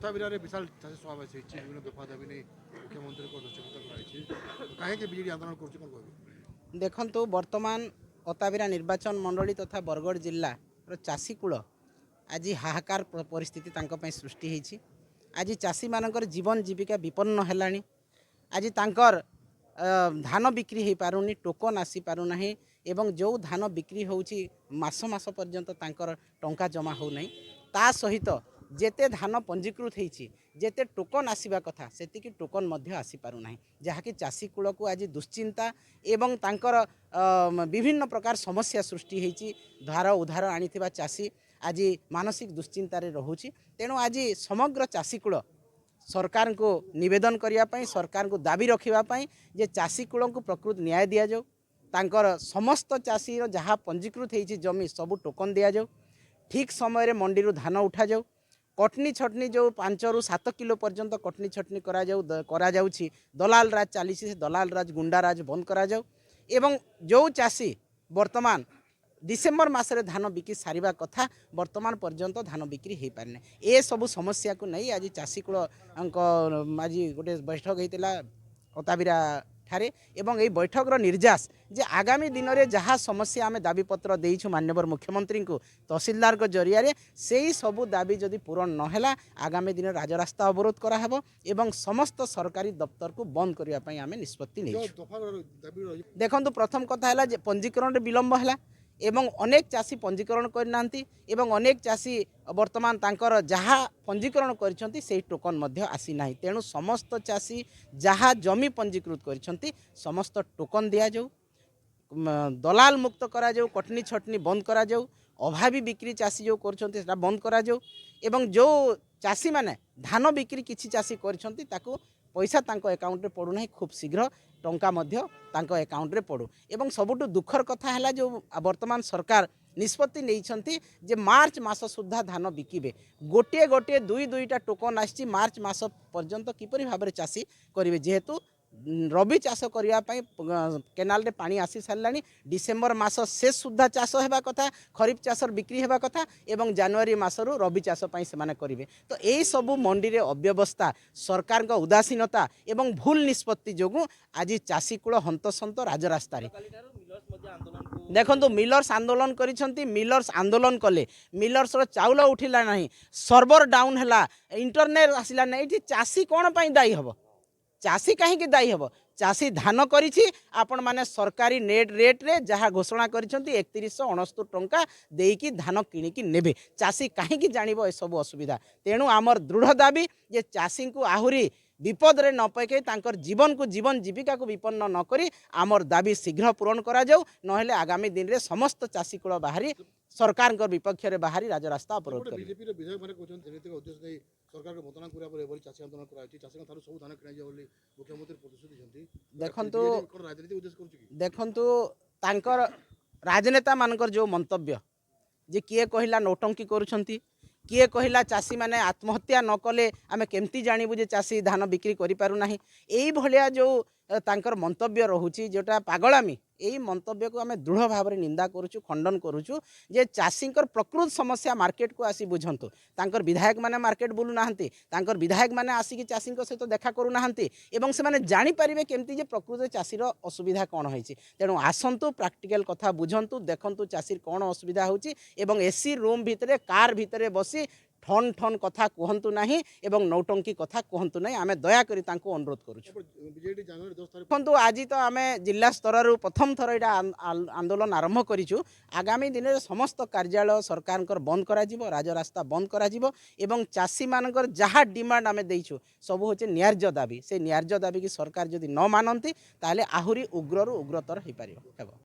ଅତାବିରାରେ ବିଶାଳ ଚାଷୀ ସମାବେଶ ହେଇଛି ବିଭିନ୍ନ ଦଫା ଦାବି ନେଇ ମୁଖ୍ୟମନ୍ତ୍ରୀଙ୍କ ଦୃଷ୍ଟିଗୋଚର କରାଯାଇଛି କାହିଁକି ବିଜେଡି ଆନ୍ଦୋଳନ କରୁଛି କ'ଣ କହିବେ? ଦେଖନ୍ତୁ ବର୍ତ୍ତମାନ ଅତାବିରା ନିର୍ବାଚନ ମଣ୍ଡଳୀ ତଥା ବରଗଡ଼ ଜିଲ୍ଲାର ଚାଷୀ କୂଳ ଆଜି ହାହାକାର ପରିସ୍ଥିତି ତାଙ୍କ ପାଇଁ ସୃଷ୍ଟି ହେଇଛି। ଆଜି ଚାଷୀମାନଙ୍କର ଜୀବନ ଜୀବିକା ବିପନ୍ନ ହେଲାଣି। ଆଜି ତାଙ୍କର ଧାନ ବିକ୍ରି ହେଇପାରୁନି, ଟୋକନ୍ ଆସିପାରୁନାହିଁ ଏବଂ ଯେଉଁ ଧାନ ବିକ୍ରି ହେଉଛି ମାସ ମାସ ପର୍ଯ୍ୟନ୍ତ ତାଙ୍କର ଟଙ୍କା ଜମା ହେଉନାହିଁ। ତା ସହିତ ଯେତେ ଧାନ ପଞ୍ଜୀକୃତ ହେଇଛି ଯେତେ ଟୋକନ୍ ଆସିବା କଥା ସେତିକି ଟୋକନ୍ ମଧ୍ୟ ଆସିପାରୁନାହିଁ, ଯାହାକି ଚାଷୀ କୂଳକୁ ଆଜି ଦୁଶ୍ଚିନ୍ତା ଏବଂ ତାଙ୍କର ବିଭିନ୍ନ ପ୍ରକାର ସମସ୍ୟା ସୃଷ୍ଟି ହେଇଛି। ଧାର ଉଧାର ଆଣିଥିବା ଚାଷୀ ଆଜି ମାନସିକ ଦୁଶ୍ଚିନ୍ତାରେ ରହୁଛି। ତେଣୁ ଆଜି ସମଗ୍ର ଚାଷୀ କୂଳ ସରकारଙ୍କୁ निवेदन करने सरकार को दाबी रखापी जे चाषी कूल को प्रकृत न्याय दि जाऊ, तांकर समस्त चाषी जहाँ पंजीकृत होती जमी सबू टोकन दि जाऊ, ठीक समय मंडी धान उठा जाऊ, कटनी छटनी जो 5 ରୁ 7 किलो पर्यंत कटनी छटनी करा दलाल राज चली दलाल राज गुंडा राज बंद करा जाऊ एवं जो चाषी वर्तमान डिसेम्बर मासरे धान बिक्री सारिबा कथा वर्तमान पर्यंत धान बिक्री हो पारने। ए सबू समस्या को नहीं आज चाषी कूल आज गोटे बैठक होता अताबिरा ठारे एवं यही बैठकर निर्यास जे आगामी दिन में जहाँ समस्या आम दाबीपत्र देचु माननीय मुख्यमंत्री को तहसीलदार को जरिया से ही सबू दाबी जदि पूरण नहला आगामी दिन राजरास्ता अवरोध कराहब एवं समस्त सरकारी दफ्तर को बंद करने आम निष्पत्ति नहीं। देखो प्रथम कथा है पंजीकरण विलंब है एवं अनेक चाषी पंजीकरण करना एवं अनेक चाषी वर्तमान तांकर जहाँ पंजीकरण कर टोकन मध्य आसी ना। तेणु समस्त चाषी जहाँ जमी पंजीकृत कर समस्त टोकन दि जाऊ, दलाल मुक्त करा जाऊ, कटनी छटनी बंद करा जाऊ, अभावी बिक्री चाषी जो कर बंद करा जाऊ एवं जो चाषी माने धान बिक्री किसी चाषी कर पैसा तांको अकाउंट रे पड़ू ना, खूब शीघ्र टंका मध्य तांको अकाउंट रे पड़ू। एवं सबुठु दुखर कथा है जो वर्तमान सरकार निष्पत्ति नहीं जे मार्च मास सुधा धान बिकिबे, गोटे गोटे दुई दुईटा टोकन आसी मार्च मास पर्यंत किपरि भाबरे चाषी करिवे, जेहेतु रबी चाष करने केनाल रे पानी आसी सारानी। डिसेम्बर मास शेष सुधा चाष होगा कथा, खरीफ चाष बिक्री होगा कथा एवं जनवरी मासरू रबी चाष से करेंगे। तो यही सबू मंडी रे अव्यवस्था सरकार का उदासीनता एवं भूल निष्पत्ति जो आज चाषी कूल हंतसंत राजरास्ता देखो मिलर्स आंदोलन करिसेंती, मिलर्स आंदोलन कले मिलर्स चाउल उठिला नहीं, सर्वर डाउन है, इंटरनेट आसला नहीं, ये चाषी कौन पाई दायी हम? चाषी कहीं दायी हम? चाषी धान करिछि आपण माने सरकारी नेट रेट रे जहाँ घोषणा करिसेंती 3169 टंका देकी धान किणिकी नेबे, चाषी कहीं जानिबो ए सब असुविधा। तेणु आमर दृढ़ दाबी जे चाषी को आहुरी विपद रे न पके तांकर जीवन को जीवन जीविका को विपन्न न करी आमर दाबी शीघ्र पूरण करा जाऊ, नहेले आगामी दिन रे समस्त चाषी कूल बाहरी सरकार विपक्ष रे बाहरी राजरास्ता अवरोध कर। बीजेपी रे विधायक माने कहछन जेनेतिक उद्देश्य नै सरकार के मतदान करिया पर एबोली चाषी आंदोलन कराइछि, चाषी थारु सब धान किना जाय बोली मुख्यमंत्री प्रतिश्रुति दिसंती। देखंतु कोन राजनीतिक उद्देश्य करूछि कि? देखंतु तांकर राजनेता मानकर जो मंतव्य जे किए कहिला नौटंकी करूछंती, किए कहिला चाषी माने आत्महत्या न कले आमे केमती जानिबु जे चाषी धान बिक्री करि पारु नाही। एई भलिया जो तांकर मंतव्य रहुछि जोटा पागलामी, यही मंतव्य को आम दृढ़ भाव में निंदा करुचु, खंडन करुचु जे चाषींकर प्रकृत समस्या मार्केट को आसी बुझंतु। तांकर विधायक माने मार्केट बुलु नाहंती, तांकर विधायक माने आसिक चाषी सहित देखा करू नाहंती एवं से माने जानि परिबे केमती जे प्रकृत चाषीर असुविधा कौन होईछि। तेणु आसंतु प्रैक्टिकल कथा बुझंतु, देखंतु चाषीर कौन असुविधा होछि एवं एसी रूम भितरे कार भितरे बसी ठन ठन कथा कहतु नहीं एवं नौटंकी कथा कहतु नहीं। आमे दया करी तांको अनुरोध करूछु। देखो आज तो आम जिला स्तर प्रथम थर यहाँ आंदोलन आरंभ करूँ। आगामी दिन में समस्त कार्यालय सरकार बंद करा जिवो, राजरास्ता बंद करा जिवो एवं चाषी मानकर जहाँ डिमांड आम देइछु सब होचे न्याय्य दाबी। से न्याय्य दाबी की सरकार जदि न मानती ताले आहुरी उग्ररु उग्रतर हो पारिबो।